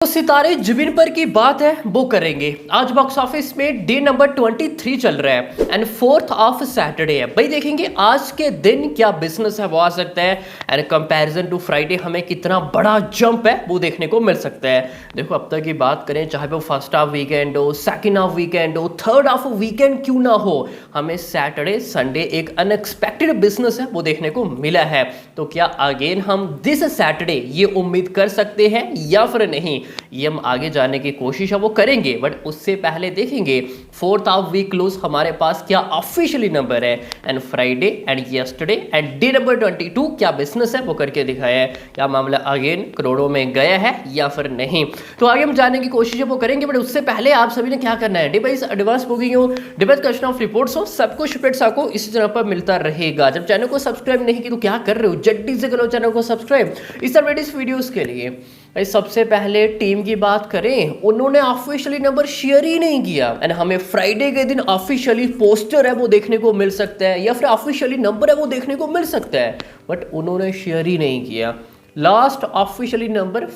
सितारे जमीन पर की बात है वो करेंगे। आज बॉक्स ऑफिस में डे नंबर 23 चल रहा है एंड 4th ऑफ सैटरडे है। भाई देखेंगे आज के दिन क्या बिजनेस है वो आ सकता है एंड कंपैरिजन टू फ्राइडे हमें कितना बड़ा जंप है वो देखने को मिल सकता है। देखो अब तक की बात करें, चाहे वो फर्स्ट हाफ वीकेंड हो, सेकेंड हाफ वीकेंड हो, थर्ड हाफ वीकेंड क्यों ना हो, हमें सैटरडे संडे एक अनएक्सपेक्टेड बिजनेस है वो देखने को मिला है। तो क्या अगेन हम दिस सैटरडे ये उम्मीद कर सकते हैं या फिर नहीं, ये हम आगे जाने की कोशिश है वो करेंगे। बट उससे पहले देखेंगे 4th ऑफ वीक क्लोज हमारे पास क्या ऑफिशियली नंबर है and Friday and yesterday and day number 22 क्या बिजनेस है वो करके दिखाया है। क्या मामला अगेन करोड़ों में गया है या फिर नहीं, तो आगे हम जानने की कोशिश है वो करेंगे। बट उससे पहले आप सभी ने क्या करना है, डिवाइस एडवांस बुकिंग हो, डिवाइस क्वेश्चन ऑफ रिपोर्ट्स हो, सब कुछ अपडेट्स आपको इसी चैनल पर मिलता रहेगा। जब चैनल को सब्सक्राइब नहीं की तो क्या कर रहे हो, जल्दी से करो चैनल को सब्सक्राइब इस अपडेट्स वीडियोस के लिए। सबसे पहले टीम की बात करें, उन्होंने ऑफिशियली नंबर शेयर ही नहीं किया एंड हमें फ्राइडे के दिन ऑफिशियली पोस्टर है वो देखने को मिल सकता है या फिर ऑफिशियली नंबर है वो देखने को मिल सकता है, बट उन्होंने शेयर ही नहीं किया। Last officially number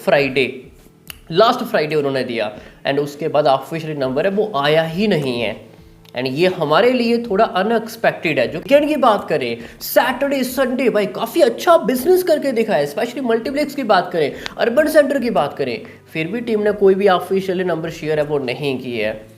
last Friday उन्होंने दिया एंड उसके बाद ऑफिशियली नंबर है वो आया ही नहीं है एंड ये हमारे लिए थोड़ा अनएक्सपेक्टेड है। जो वीकेंड की बात करें, सैटरडे संडे भाई काफ़ी अच्छा बिजनेस करके दिखा है। स्पेशली मल्टीप्लेक्स की बात करें, अर्बन सेंटर की बात करें, फिर भी टीम ने कोई भी ऑफिशियली नंबर शेयर है वो नहीं की है।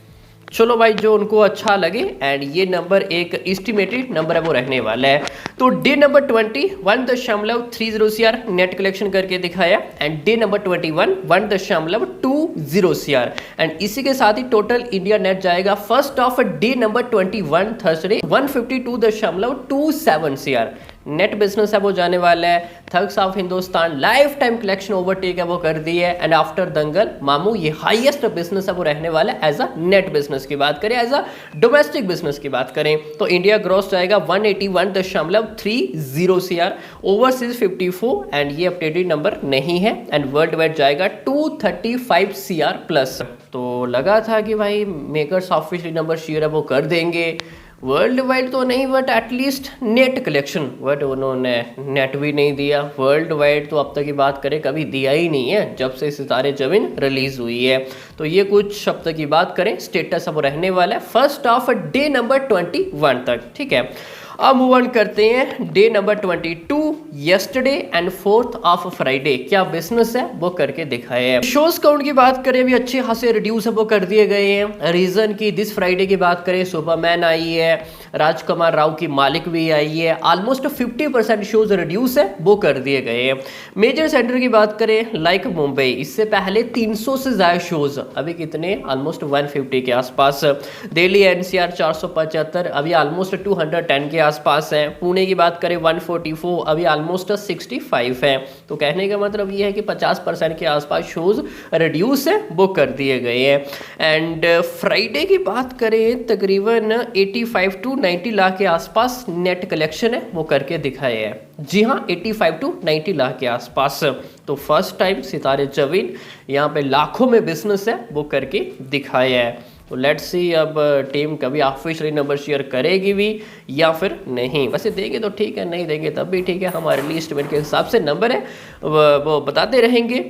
चलो भाई जो उनको अच्छा लगे एंड ये नंबर एक एस्टिमेटेड नंबर है वो रहने वाला है। तो day number 20 1.30 CR net collection करके दिखाया and day number 21 1.20 CR and इसी के साथ ही टोटल इंडिया नेट जाएगा first of day number 21 Thursday 152.27 CR net business है वो जाने वाला है। Thugs of Hindustan life time collection overtake है वो कर दी है एंड आफ्टर दंगल मामू ये हाईएस्ट बिजनेस है वो रहने वाला है एज अ नेट बिजनेस की बात करें। एज अ डोमेस्टिक बिजनेस की बात करें तो इंडिया ग्रॉस जाएगा 181.30 CR, ओवरसीज 54 एंड ये अपडेटेड नंबर नहीं है एंड वर्ल्ड वाइड जाएगा 235 CR प्लस। तो लगा था कि भाई मेकर्स ऑफिशियली नंबर शेयर है वो कर देंगे, वर्ल्ड वाइड तो नहीं but at least net collection, but उन्होंने नेट भी नहीं दिया। वर्ल्ड वाइड तो अब तक की बात करें कभी दिया ही नहीं है जब से सितारे जमीन रिलीज हुई है। तो ये कुछ अब तक की बात करें स्टेटस अब रहने वाला है फर्स्ट ऑफ डे नंबर 21 तक, ठीक है। अब मूव ऑन करते हैं day number 22 yesterday and 4th of Friday क्या बिजनेस है वो करके दिखाए हैं। शोज काउंट की बात करें भी अच्छे खासे रिड्यूस है वो कर दिए गए हैं। रीजन की दिस फ्राइडे की बात करें, सुपरमैन आई है, राजकुमार राव की मालिक भी आई है, ऑलमोस्ट 50% शोज रिड्यूस है वो कर दिए गए हैं। मेजर सेंटर की बात करें लाइक मुंबई, इससे पहले 300 से ज्यादा शोज, अभी कितने ऑलमोस्ट 150 के आसपास। दिल्ली एनसीआर 475, अभी ऑलमोस्ट 210 के आसपास है। पुणे की बात करें 144, अभी ऑलमोस्ट 65 है। तो कहने का मतलब ये है कि 50% के आसपास शोज रिड्यूस है वो कर दिए गए हैं। एंड फ्राइडे की बात करें तकरीबन 85 to 90 लाख के आसपास नेट कलेक्शन है वो करके दिखाए हैं। जी हाँ 85 to 90 लाख के आसपास। तो फर्स्ट टाइम सितारे जमीन यहाँ पे लाखों में बिजनेस है वो करके दिखाया है। तो लेट्स सी अब टीम कभी ऑफिशियली नंबर शेयर करेगी भी या फिर नहीं। वैसे देंगे तो ठीक है, नहीं देंगे तब भी ठीक है, हमारे लिए एस्टिमेट के हिसाब से नंबर है वो बताते रहेंगे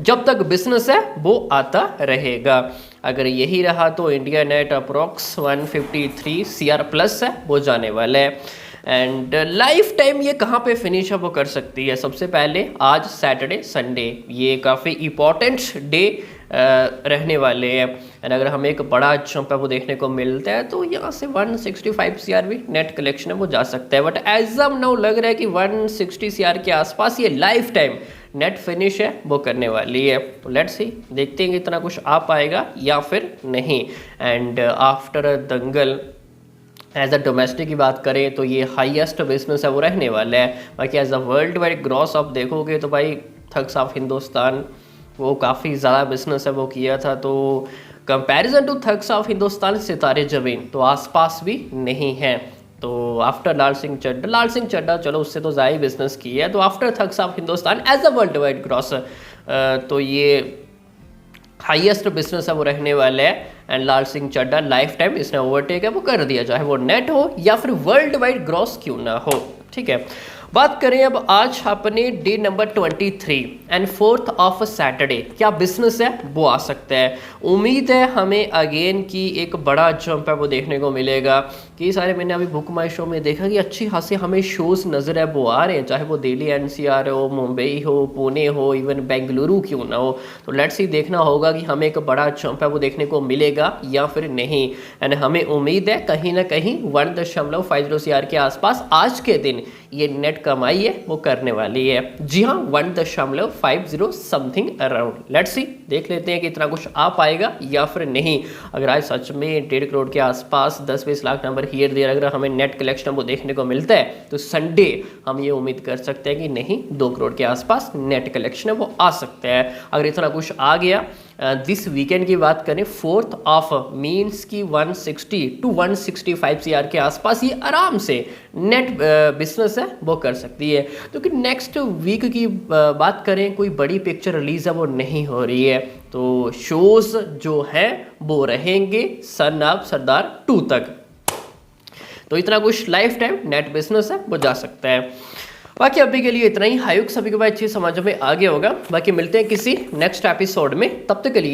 जब तक बिजनेस है वो आता रहेगा। अगर यही रहा तो India net approx 153 CR plus है वो जाने वाला है एंड लाइफ टाइम ये कहाँ पे फिनिश है वो कर सकती है। सबसे पहले आज सैटरडे संडे ये काफ़ी इंपॉर्टेंट डे रहने वाले हैं एंड अगर हमें एक बड़ा जंप है वो देखने को मिलता है तो यहाँ से 165 CR भी नेट कलेक्शन है वो जा सकता है। बट एज ऑफ नाउ लग रहा है कि 160 CR के आसपास ये लाइफ टाइम नेट फिनिश है वो करने वाली है। तो लेट्स सी, देखते हैं कि इतना कुछ आ पाएगा या फिर नहीं। And after Dangal as a domestic की बात करें तो ये हाईएस्ट बिजनेस है वो रहने वाला है। बाकी as a worldwide gross आप देखोगे तो भाई थग्स ऑफ हिंदुस्तान वो काफ़ी ज़्यादा बिजनेस है वो किया था। तो comparison to Thugs of Hindustan Sitaare Zameen तो आसपास भी नहीं है। तो आफ्टर लाल सिंह चड्ढा चलो उससे तो ज़्यादा बिजनेस की है। तो after Thugs of Hindustan as a worldwide gross तो ये हाईएस्ट बिजनेस है वो रहने वाला है and Laal Singh Chaddha lifetime इसने ओवरटेक है वो कर दिया, चाहे वो नेट हो या फिर वर्ल्ड वाइड ग्रॉस क्यों ना हो, ठीक है। बात करें अब आज अपने day number 23 and 4th of Saturday, क्या बिजनेस है वो आ सकता है। उम्मीद है हमें अगेन की एक बड़ा जंप है वो देखने को मिलेगा। कि सारे मैंने अभी बुक माई शो में देखा कि अच्छी खासी हमें शोज़ नज़र है वो आ रहे हैं, चाहे वो दिल्ली एनसीआर हो, मुंबई हो, पुणे हो, इवन बेंगलुरु क्यों ना हो। तो लेट्स ही देखना होगा कि हमें एक बड़ा जंप है वो देखने को मिलेगा या फिर नहीं। एंड हमें उम्मीद है कहीं ना कहीं 1.50 CR के आसपास आज के दिन ये नेट कमाई है वो करने वाली है। जी हाँ, 1.50 समथिंग अराउंड। लेट्स सी, देख लेते हैं कि इतना कुछ आ पाएगा या फिर नहीं। अगर आज सच में 1.5 करोड़ के आसपास 10-20 लाख नंबर हियर देयर अगर हमें नेट कलेक्शन वो देखने को मिलता है तो संडे हम ये उम्मीद कर सकते हैं कि नहीं 2 करोड़ के आसपास नेट कलेक्शन है वो आ सकता है। अगर इतना कुछ आ गया दिस वीकेंड की बात करें 4th ऑफ मीन्स की 160 to 165 CR के आसपास ये आराम से नेट बिजनेस है वो कर सकती है। तो कि नेक्स्ट वीक की बात करें कोई बड़ी पिक्चर रिलीज है वो नहीं हो रही है, तो शोज जो हैं वो रहेंगे सन ऑफ सरदार 2 तक। तो इतना कुछ लाइफ टाइम नेट बिजनेस है वो जा सकता है। बाकी अभी के लिए इतना ही। हायुक सभी को बात अच्छी समझ में आ गया होगा। बाकी मिलते हैं किसी नेक्स्ट एपिसोड में, तब तक के लिए